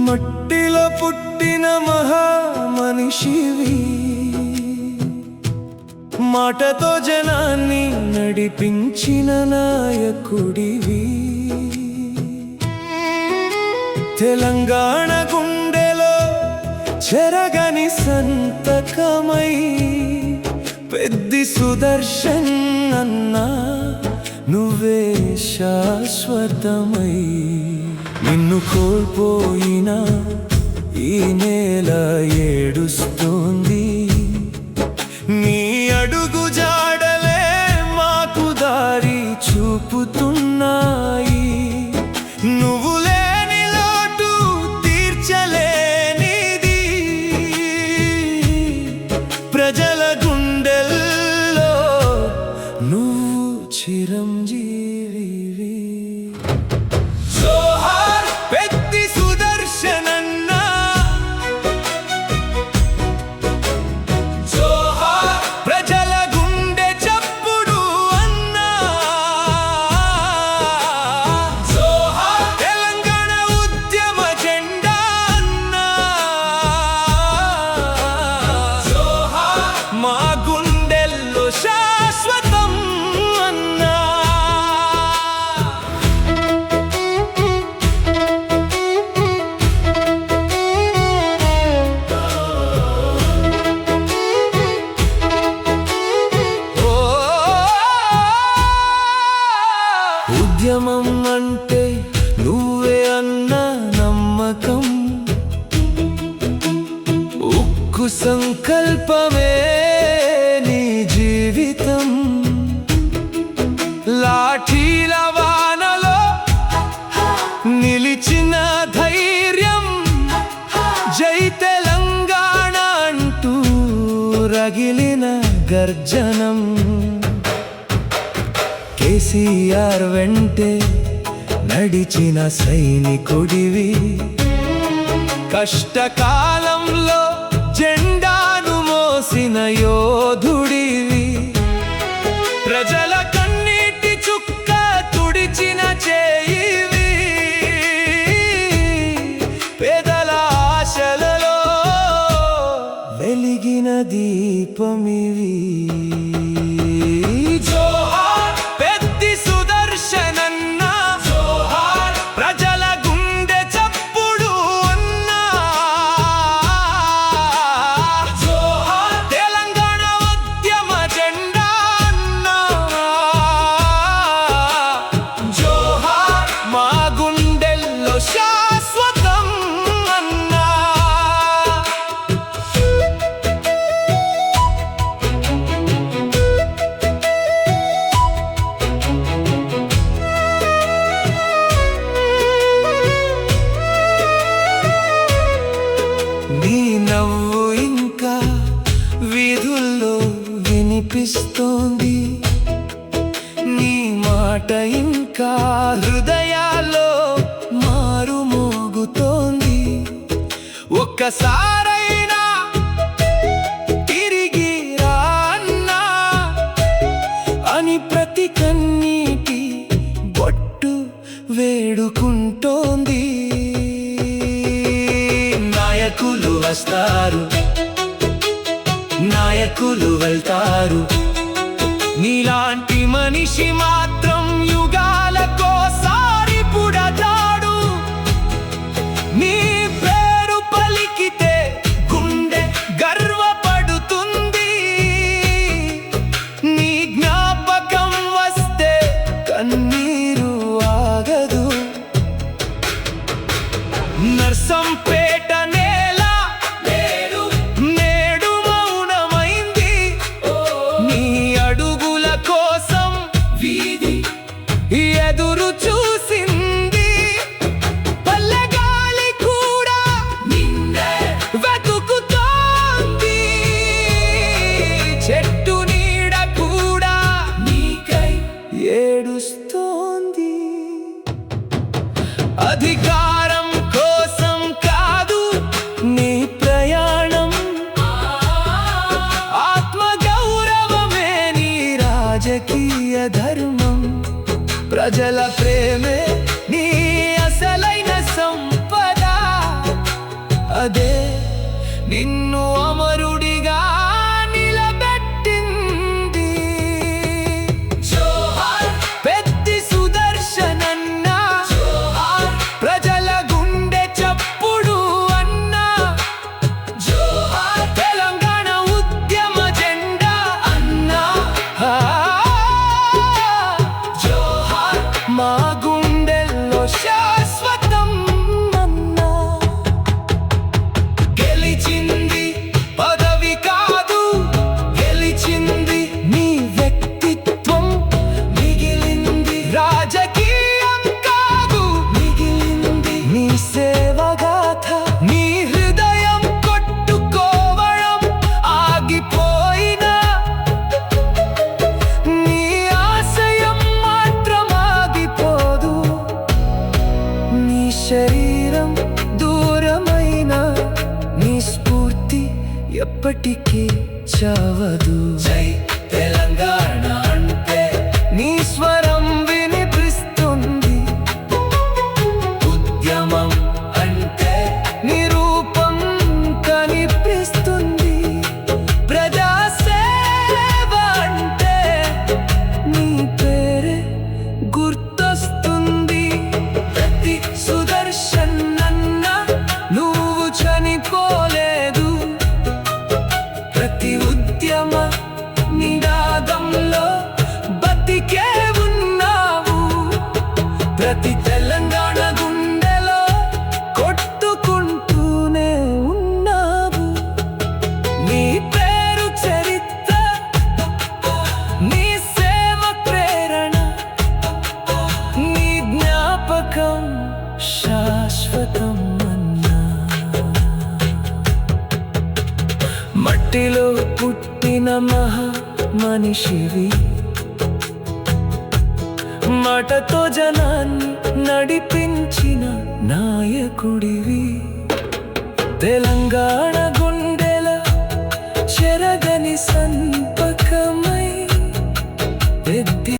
మట్టిలో పుట్టిన మహామనిషివి, మాటతో జనాన్ని నడిపించిన నాయకుడివి. తెలంగాణ గుండెలో చెరగని సంతకమై పెద్ది సుదర్శన్ అన్నా నువ్వే శాశ్వతమై. నిన్ను కోల్పోయిన ఈ నేల ఏడుస్తోంది, నీ అడుగు జాడలే మాకు దారి చూపుతున్నాయి. నువ్వు లేని లోటు తీర్చలేనిది, ప్రజల గుండెల్లో నువ్వు చిరంజీవివి. జోహార్ పెద్ది సుదర్శన్ అన్నా, జోహార్ ప్రజల గుండె చప్పుడు అన్నా, జోహార్ తెలంగాణ ఉద్యమ జెండా అన్నా, జోహార్ మా గుండెల్లో శాశ్వతం అన్నా. ఉద్యమం అంటే నువ్వే అన్న నమ్మకం, ఉక్కు సంకల్పమే నీ జీవితం. లాఠీల వానలో నిలిచిన ధైర్యం, జై తెలంగాణ అంటూ రగిలిన గర్జనం. కేసీఆర్ వెంటే నడిచిన సైనికుడివి, కష్టకాలంలో జెండాను మోసిన యోధుడివి. ప్రజల కన్నీటి చుక్క తుడిచిన చేయివి, పేదల ఆశలలో వెలిగిన దీపమివి. జోహార్ పెద్ది సుదర్శన్ అన్నా, జోహార్ ప్రజల గుండె చప్పుడు అన్నా, జోహార్ తెలంగాణ ఉద్యమ జెండా అన్నా, జోహార్ మా గుండెల్లో శాశ్వతం అన్నా. నీ నవ్వు ఇంకా వీధుల్లో వినిపిస్తోంది, నీ మాట ఇంకా హృదయాల్లో మారుమోగుతోంది. ఒక్కసారైనా తిరిగి రా అన్నా అని ప్రతి కన్నీటి బొట్టు వేడుకుంటోంది. నాయకులు వస్తారు, నాయకులు వెళ్తారు, నీలాంటి మనిషి మాత్రం యుగాలకోసారి పుడతాడు. నీ పేరు పలికితే గుండె గర్వపడుతుంది, నీ జ్ఞాపకం వస్తే కన్నీరు ఆగదు. నర్సంపేట నేల నేడు మౌనమైంది, నీ అడుగుల కోసం వీధి ఎదురు చూసింది. పల్లెగాలి కూడా నిన్నే వెతుకుతోంది, చెట్టు నీడ కూడా నీకై ఏడుస్తోంది. అధికారం కోసం కాదు నీ ప్రయాణం, ఆత్మగౌరవమే నీ రాజకీయ ధర్మం. ప్రజల ప్రేమే నీ అసలైన సంపద. ఎప్పటికీ చావదు. జై తెలంగాణ అంటే నీ స్వరం వినిపిస్తుంది. ఉద్యమం అంటే నీ రూపం కనిపిస్తుంది. ప్రజాసేవ అంటే నీ పేరే గుర్తొస్తుంది. ప్రతి సుదర్శన్ అన్న నువ్వు చనిపోలేదు. ప్రతి ఉద్యమ నినాదంలో బతికే ఉన్నావు. ప్రతి తెలంగాణ గుండెలో కొట్టుకుంటూనే ఉన్నావు. నీ పేరు చరిత్ర, నీ సేవ ప్రేరణ, నీ జ్ఞాపకం శాశ్వతం అన్నా. మట్టిలో పుట్టిన మనిషివి, మాటతో జనాన్ని నడిపించిన నాయకుడివి. తెలంగాణ